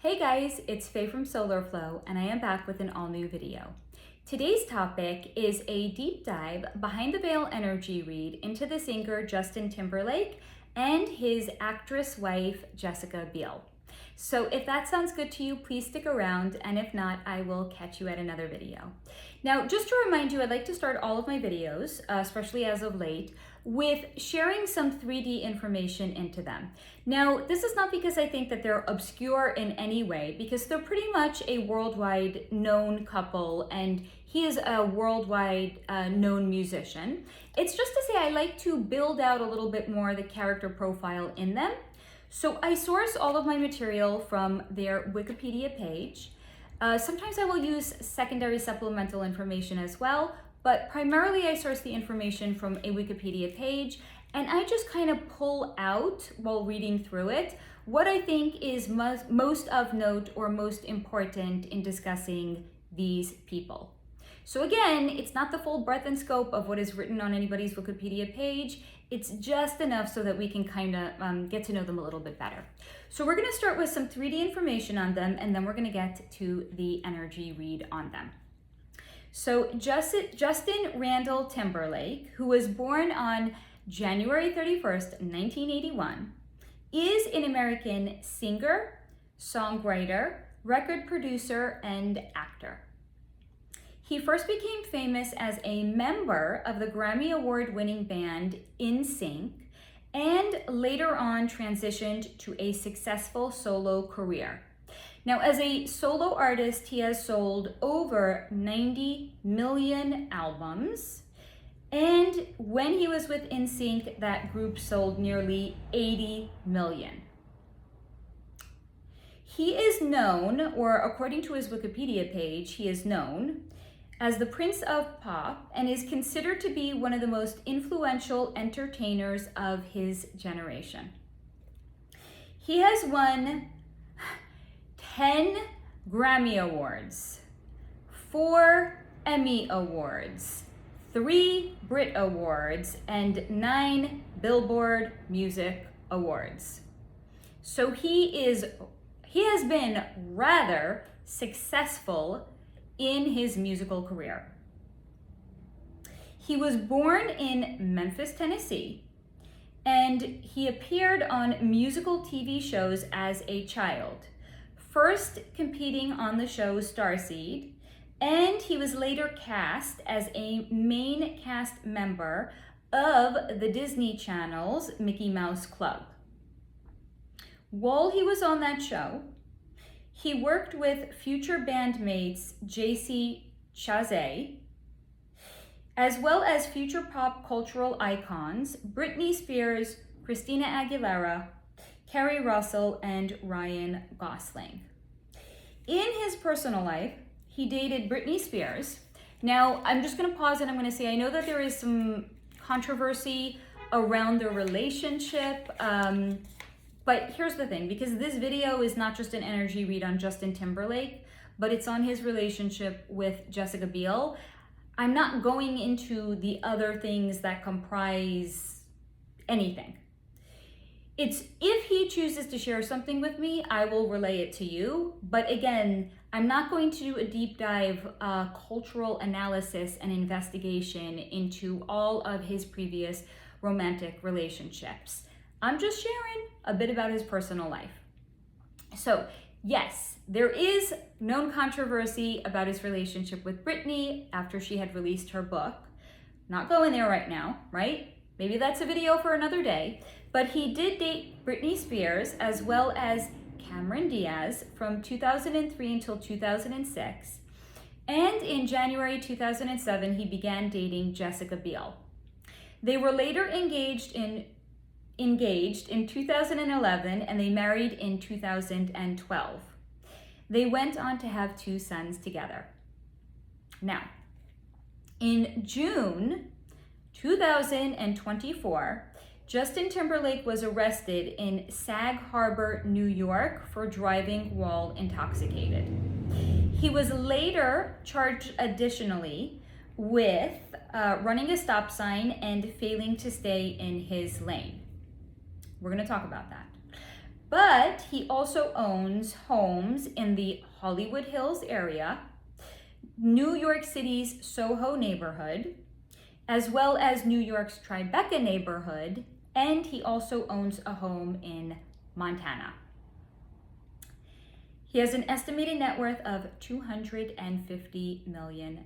Hey guys, it's Faye from Solar Flow, and I am back with an all-new video. Today's topic is a deep dive behind the veil energy read into the singer Justin Timberlake and his actress wife Jessica Biel. So if that sounds good to you, please stick around, and if not, I will catch you at another video. Now, just to remind you, I'd like to start all of my videos, especially as of late, with sharing some 3D information into them. Now, this is not because I think that they're obscure in any way, because they're pretty much a worldwide known couple, and he is a worldwide known musician. It's just to say I like to build out a little bit more the character profile in them. So I source all of my material from their Wikipedia page. Sometimes I will use secondary supplemental information as well, but primarily I source the information from a Wikipedia page, and I just kind of pull out while reading through it what I think is most of note or most important in discussing these people. So again, it's not the full breadth and scope of what is written on anybody's Wikipedia page. It's just enough so that we can kind of get to know them a little bit better. So we're gonna start with some 3D information on them, and then we're gonna get to the energy read on them. So Justin Randall Timberlake, who was born on January 31st, 1981, is an American singer, songwriter, record producer, and actor. He first became famous as a member of the Grammy Award-winning band NSYNC, and later on transitioned to a successful solo career. Now, as a solo artist, he has sold over 90 million albums, and when he was with NSYNC, that group sold nearly 80 million. He is known, or according to his Wikipedia page, he is known as the Prince of Pop, and is considered to be one of the most influential entertainers of his generation. He has won 10 Grammy Awards, 4 Emmy Awards, 3 Brit Awards, and 9 Billboard Music Awards. So he has been rather successful in his musical career. He was born in Memphis, Tennessee, and he appeared on musical TV shows as a child, first competing on the show Starseed, and he was later cast as a main cast member of the Disney Channel's Mickey Mouse Club. While he was on that show, he worked with future bandmates J.C. Chasez, as well as future pop cultural icons Britney Spears, Christina Aguilera, Kerry Russell, and Ryan Gosling. In his personal life, he dated Britney Spears. Now, I'm just gonna pause and I'm gonna say, I know that there is some controversy around their relationship, but here's the thing, because this video is not just an energy read on Justin Timberlake, but it's on his relationship with Jessica Biel. I'm not going into the other things that comprise anything. It's if he chooses to share something with me, I will relay it to you. But again, I'm not going to do a deep dive cultural analysis and investigation into all of his previous romantic relationships. I'm just sharing a bit about his personal life. So yes, there is known controversy about his relationship with Britney after she had released her book. Not going there right now, right? Maybe that's a video for another day. But he did date Britney Spears as well as Cameron Diaz from 2003 until 2006. And in January 2007, he began dating Jessica Biel. They were later engaged in 2011, and they married in 2012. They went on to have 2 sons together. Now, in June 2024, Justin Timberlake was arrested in Sag Harbor, New York for driving while intoxicated. He was later charged additionally with running a stop sign and failing to stay in his lane. We're going to talk about that. But he also owns homes in the Hollywood Hills area, New York City's Soho neighborhood, as well as New York's Tribeca neighborhood, and he also owns a home in Montana. He has an estimated net worth of $250 million.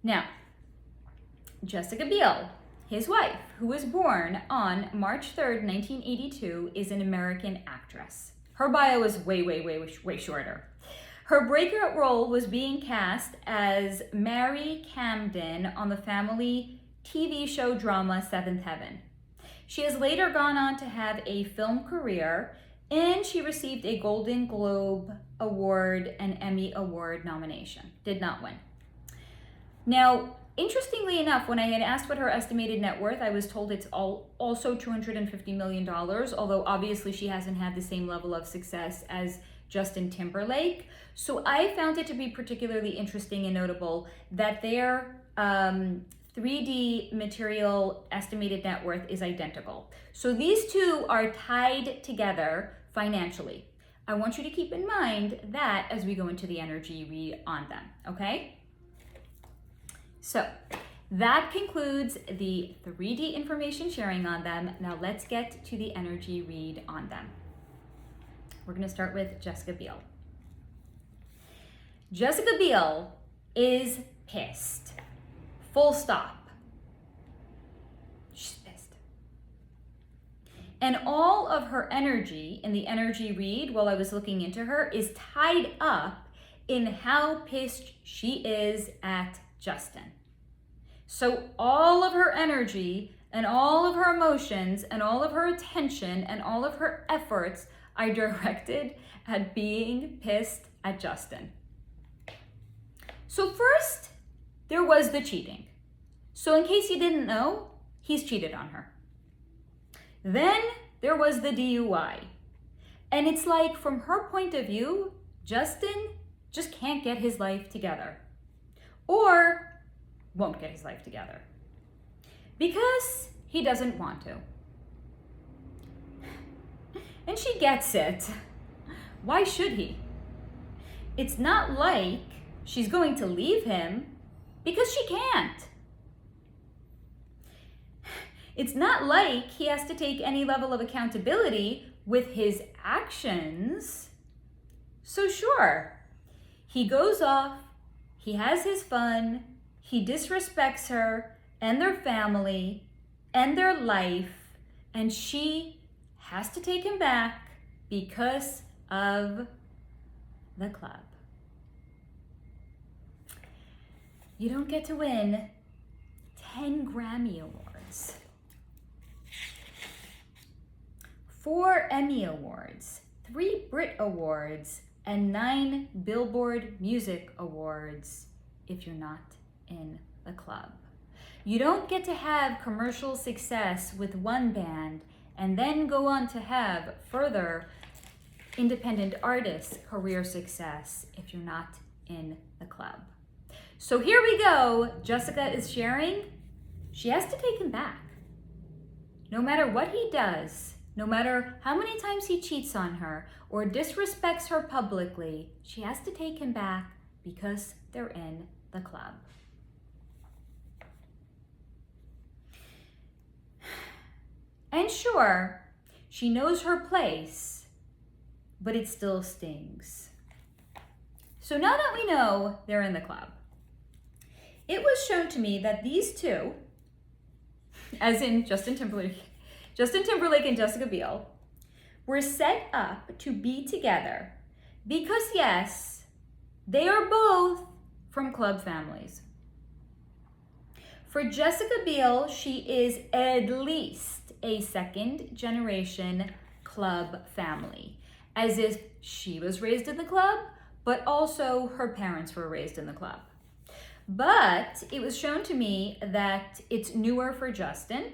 Now, Jessica Biel, his wife, who was born on March 3rd, 1982, is an American actress. Her bio is way shorter. Her breakout role was being cast as Mary Camden on the family TV show drama Seventh Heaven. She has later gone on to have a film career, and she received a Golden Globe Award and Emmy Award nomination. Did not win. Now, interestingly enough, when I had asked what her estimated net worth, I was told it's also $250 million, although obviously she hasn't had the same level of success as Justin Timberlake. So I found it to be particularly interesting and notable that their 3D material estimated net worth is identical. So these two are tied together financially. I want you to keep in mind that as we go into the energy read on them, okay? So that concludes the 3D information sharing on them. Now let's get to the energy read on them. We're going to start with Jessica Biel. Jessica Biel is pissed. Full stop. She's pissed. And all of her energy in the energy read while I was looking into her is tied up in how pissed she is at Justin. So all of her energy and all of her emotions and all of her attention and all of her efforts are directed at being pissed at Justin. So first, there was the cheating. So in case you didn't know, he's cheated on her. Then there was the DUI. And it's like, from her point of view, Justin just can't get his life together. Or won't get his life together. Because he doesn't want to. And she gets it. Why should he? It's not like she's going to leave him because she can't. It's not like he has to take any level of accountability with his actions. So sure, he goes off, he has his fun, he disrespects her and their family and their life, and she has to take him back because of the club. You don't get to win 10 Grammy Awards, 4 Emmy Awards, 3 Brit Awards, and 9 Billboard Music Awards if you're not in the club. You don't get to have commercial success with one band and then go on to have further independent artist career success if you're not in the club. So here we go. Jessica is sharing. She has to take him back. No matter what he does, no matter how many times he cheats on her or disrespects her publicly, she has to take him back because they're in the club. And sure, she knows her place, but it still stings. So now that we know they're in the club, it was shown to me that these two, as in Justin Timberlake and Jessica Biel, were set up to be together because, yes, they are both from club families. For Jessica Biel, she is at least a second-generation club family, as if she was raised in the club, but also her parents were raised in the club. But it was shown to me that it's newer for Justin,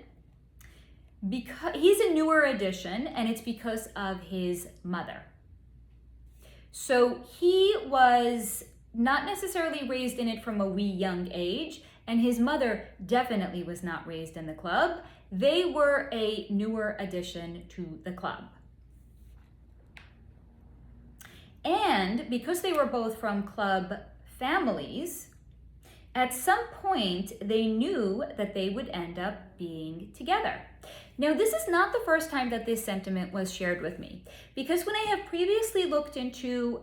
because he's a newer addition, and it's because of his mother. So he was not necessarily raised in it from a wee young age, and his mother definitely was not raised in the club, they were a newer addition to the club. And because they were both from club families, at some point they knew that they would end up being together. Now, this is not the first time that this sentiment was shared with me, because when I have previously looked into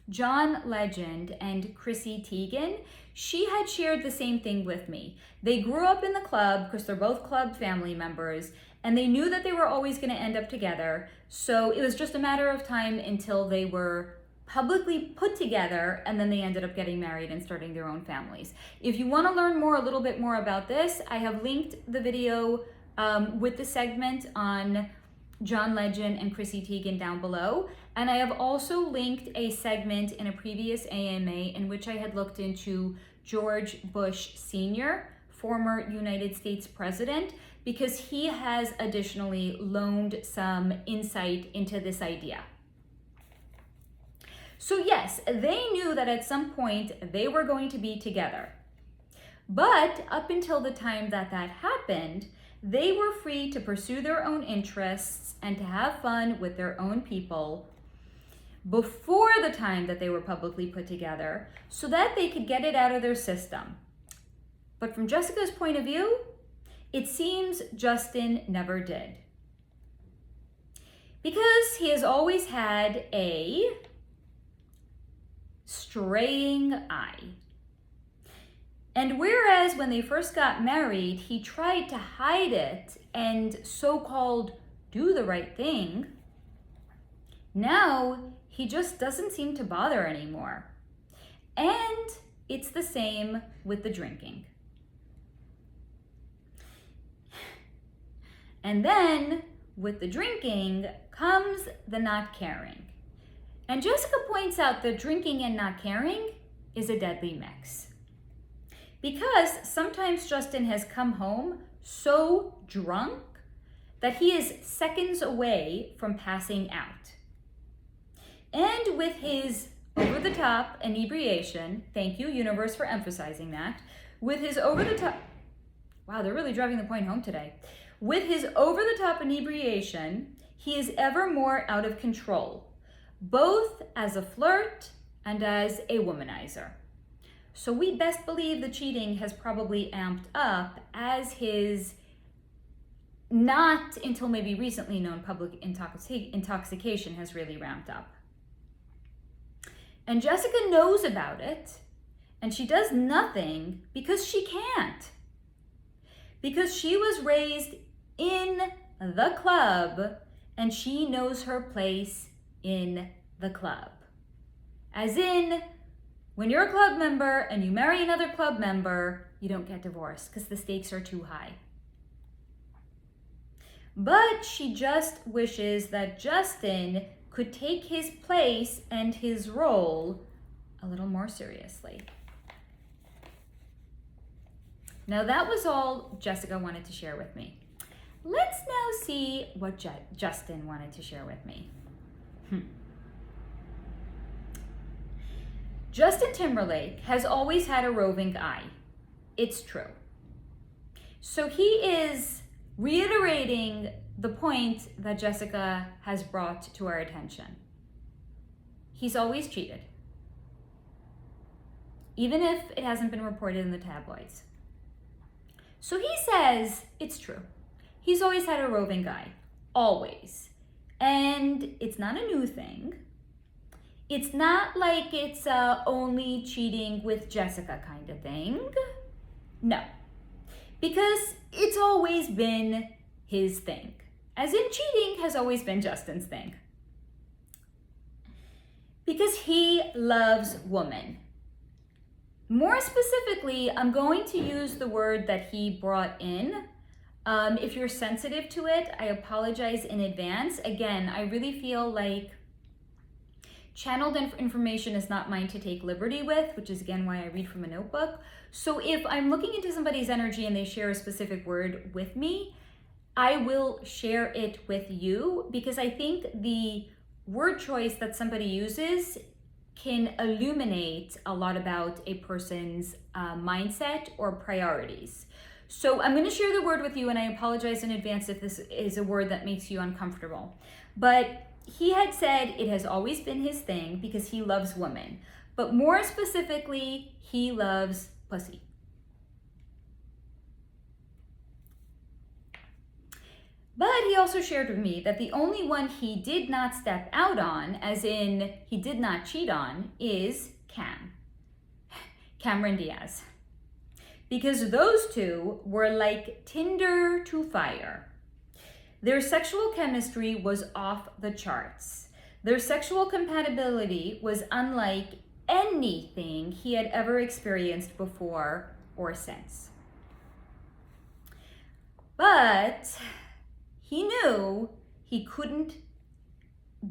John Legend and Chrissy Teigen, she had shared the same thing with me. They grew up in the club because they're both club family members, and they knew that they were always going to end up together. So it was just a matter of time until they were publicly put together, and then they ended up getting married and starting their own families. If you want to learn more, a little bit more about this, I have linked the video with the segment on John Legend and Chrissy Teigen down below. And I have also linked a segment in a previous AMA in which I had looked into George Bush Sr., former United States president, because he has additionally loaned some insight into this idea. So yes, they knew that at some point they were going to be together. But up until the time that that happened, they were free to pursue their own interests and to have fun with their own people before the time that they were publicly put together, so that they could get it out of their system. But from Jessica's point of view, it seems Justin never did. Because he has always had a straying eye. And whereas when they first got married, he tried to hide it and so-called do the right thing, now he just doesn't seem to bother anymore. And it's the same with the drinking. And then with the drinking comes the not caring. And Jessica points out that drinking and not caring is a deadly mix. Because sometimes Justin has come home so drunk that he is seconds away from passing out. And with his over-the-top inebriation, thank you, universe, for emphasizing that, with his over-the-top, wow, they're really driving the point home today. With his over-the-top inebriation, he is ever more out of control, both as a flirt and as a womanizer. So we best believe the cheating has probably amped up as his not until maybe recently known public intoxication has really ramped up. And Jessica knows about it, and she does nothing because she can't. Because she was raised in the club, and she knows her place in the club. As in, when you're a club member and you marry another club member, you don't get divorced because the stakes are too high. But she just wishes that Justin could take his place and his role a little more seriously. Now that was all Jessica wanted to share with me. Let's now see what Justin wanted to share with me. Justin Timberlake has always had a roving eye. It's true. So he is reiterating the point that Jessica has brought to our attention. He's always cheated, even if it hasn't been reported in the tabloids. So he says it's true. He's always had a roving eye, always. And it's not a new thing. It's not like it's only cheating with Jessica kind of thing. No, because it's always been his thing. As in, cheating has always been Justin's thing. Because he loves women. More specifically, I'm going to use the word that he brought in. If you're sensitive to it, I apologize in advance. Again, I really feel like channeled information is not mine to take liberty with, which is again why I read from a notebook. So if I'm looking into somebody's energy and they share a specific word with me, I will share it with you, because I think the word choice that somebody uses can illuminate a lot about a person's mindset or priorities. So I'm going to share the word with you, and I apologize in advance if this is a word that makes you uncomfortable. But he had said it has always been his thing because he loves women. But more specifically, he loves pussy. But he also shared with me that the only one he did not step out on, as in he did not cheat on, is Cameron Diaz. Because those two were like tinder to fire. Their sexual chemistry was off the charts. Their sexual compatibility was unlike anything he had ever experienced before or since. But he knew he couldn't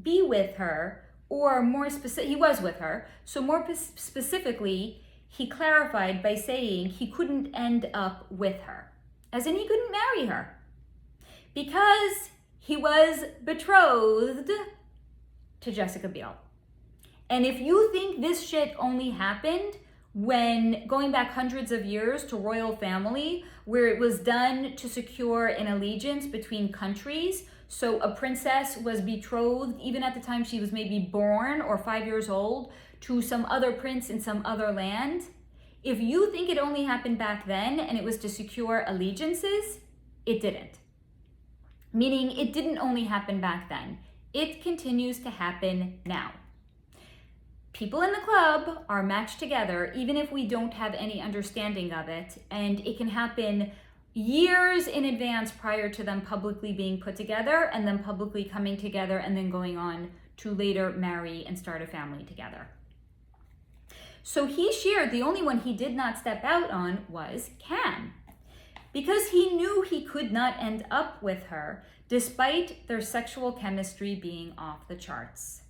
be with her, or more specific, he was with her. So more specifically, he clarified by saying he couldn't end up with her, as in he couldn't marry her, because he was betrothed to Jessica Biel. And if you think this shit only happened when going back hundreds of years to royal family, where it was done to secure an allegiance between countries, so a princess was betrothed even at the time she was maybe born or 5 years old to some other prince in some other land, if you think it only happened back then and it was to secure allegiances, it didn't. Meaning it didn't only happen back then. It continues to happen now. People in the club are matched together even if we don't have any understanding of it, and it can happen years in advance prior to them publicly being put together and then publicly coming together and then going on to later marry and start a family together. So he shared the only one he did not step out on was Cam, because he knew he could not end up with her despite their sexual chemistry being off the charts.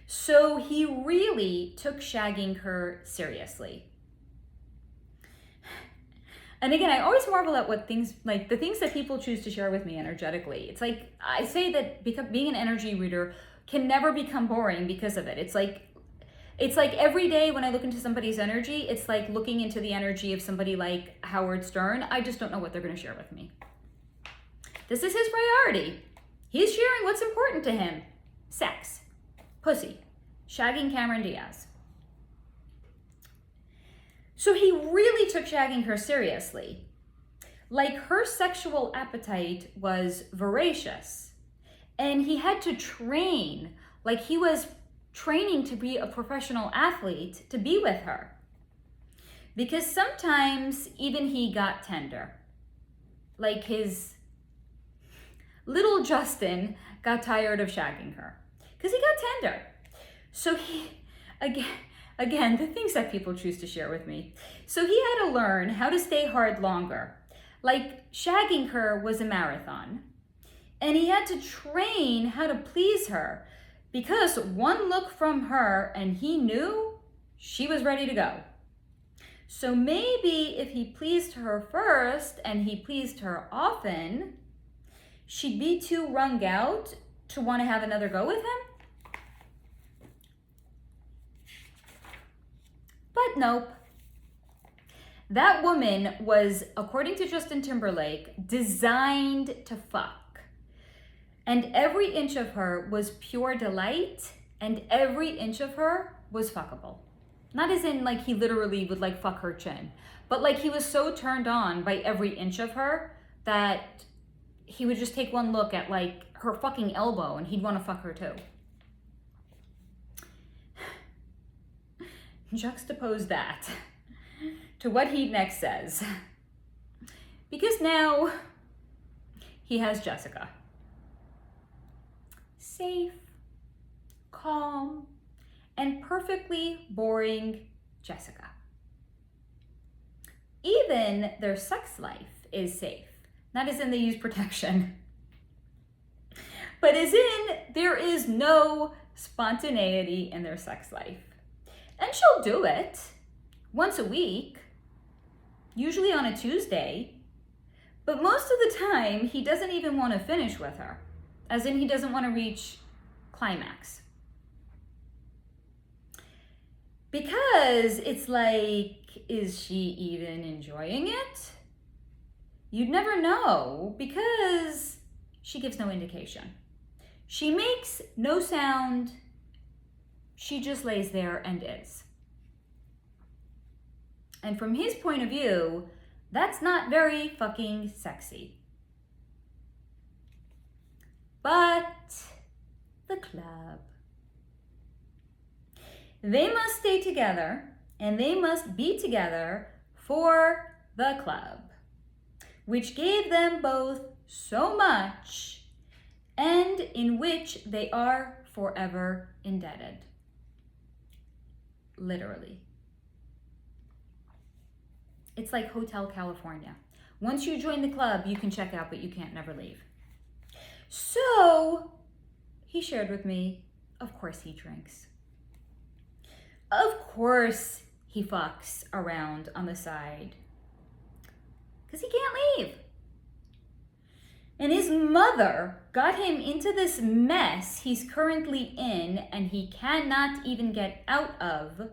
So he really took shagging her seriously. And again, I always marvel at what things, like the things that people choose to share with me energetically. It's like, I say that being an energy reader can never become boring because of it. It's like every day when I look into somebody's energy, it's like looking into the energy of somebody like Howard Stern. I just don't know what they're going to share with me. This is his priority. He's sharing what's important to him. Sex. Pussy. Shagging Cameron Diaz. So he really took shagging her seriously. Like, her sexual appetite was voracious. And he had to train, like he was training to be a professional athlete to be with her. Because sometimes even he got tender. Like his little Justin got tired of shagging her. Because he got tender. So he, again, the things that people choose to share with me. So he had to learn how to stay hard longer. Like, shagging her was a marathon. And he had to train how to please her, because one look from her and he knew she was ready to go. So maybe if he pleased her first and he pleased her often, she'd be too wrung out to want to have another go with him. But nope. That woman was, according to Justin Timberlake, designed to fuck. And every inch of her was pure delight, and every inch of her was fuckable. Not as in like he literally would like fuck her chin, but like he was so turned on by every inch of her that he would just take one look at like her fucking elbow and he'd want to fuck her too. Juxtapose that to what he next says. Because now he has Jessica. Safe, calm, and perfectly boring Jessica. Even their sex life is safe. Not as in they use protection, but as in there is no spontaneity in their sex life. And she'll do it once a week, usually on a Tuesday, but most of the time he doesn't even want to finish with her, as in he doesn't want to reach climax. Because it's like, is she even enjoying it? You'd never know because she gives no indication. She makes no sound. She just lays there and is. And from his point of view, that's not very fucking sexy. But the club. They must stay together and they must be together for the club, which gave them both so much and in which they are forever indebted. Literally. It's like Hotel California. Once you join the club, you can check out, but you can't never leave. So, he shared with me, of course he drinks. Of course he fucks around on the side. Because he can't leave. And his mother got him into this mess he's currently in and he cannot even get out of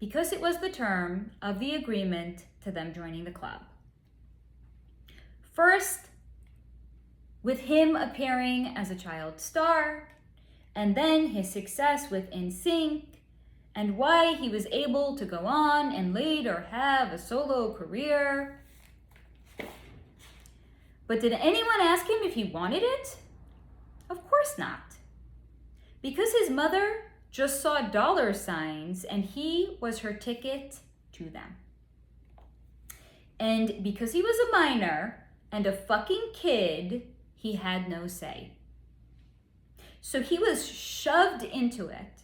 because it was the term of the agreement to them joining the club. First, with him appearing as a child star, and then his success with NSYNC, and why he was able to go on and later have a solo career. But did anyone ask him if he wanted it? Of course not. Because his mother just saw dollar signs and he was her ticket to them. And because he was a minor and a fucking kid, he had no say. So he was shoved into it,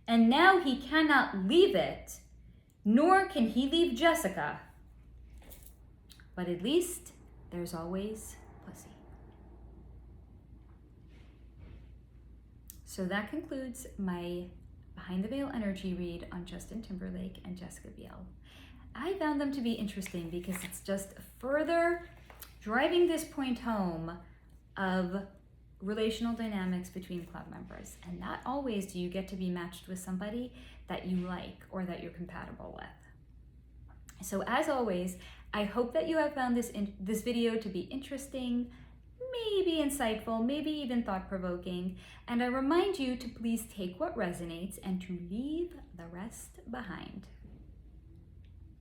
and now he cannot leave it, nor can he leave Jessica. But at least there's always pussy. So that concludes my Behind the Veil energy read on Justin Timberlake and Jessica Biel. I found them to be interesting because it's just further driving this point home of relational dynamics between club members. And not always do you get to be matched with somebody that you like or that you're compatible with. So as always, I hope that you have found this video to be interesting, maybe insightful, maybe even thought-provoking. And I remind you to please take what resonates and to leave the rest behind.